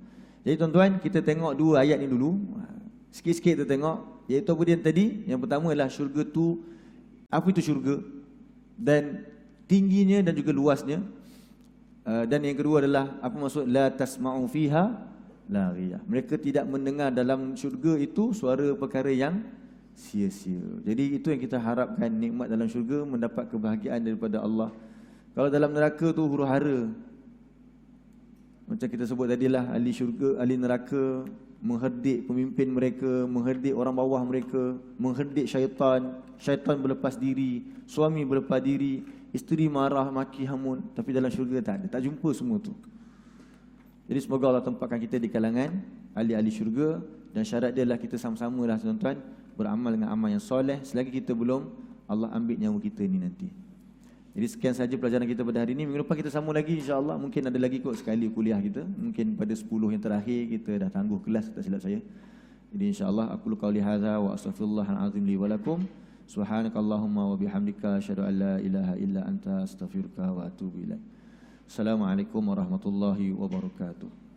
Jadi tuan-tuan, kita tengok dua ayat ni dulu. Sikit-sikit kita tengok. Iaitu apa dia tadi? Yang pertama adalah syurga tu, apa itu syurga? Dan tingginya dan juga luasnya. Dan yang kedua adalah apa maksud la tasma'u fiha laghiyah. Mereka tidak mendengar dalam syurga itu suara perkara yang sia-sia. Jadi itu yang kita harapkan, nikmat dalam syurga, mendapat kebahagiaan daripada Allah. Kalau dalam neraka tu huru-hara. Macam kita sebut tadilah, ahli syurga, ahli neraka mengherdik pemimpin mereka, mengherdik orang bawah mereka, mengherdik syaitan. Syaitan berlepas diri, suami berlepas diri, isteri marah, maki, hamun. Tapi dalam syurga tak ada, tak jumpa semua tu. Jadi semoga Allah tempatkan kita di kalangan ahli-ahli syurga, dan syarat dia adalah kita sama-sama lah tuan-tuan beramal dengan amal yang soleh selagi kita belum Allah ambil nyawa kita ni nanti. Jadi sekian saja pelajaran kita pada hari ini. Minggu depan kita sambung lagi insya-Allah. Mungkin ada lagi kot sekali kuliah kita. Mungkin pada 10 yang terakhir kita dah tangguh kelas, tak silap saya. Jadi insya-Allah aku qauli hadza wa astaghfirullahal azim li wa lakum. Subhanakallahumma wa bihamdika asyhadu an la ilaha illa anta astaghfiruka wa atubu ilaik. Assalamualaikum warahmatullahi wabarakatuh.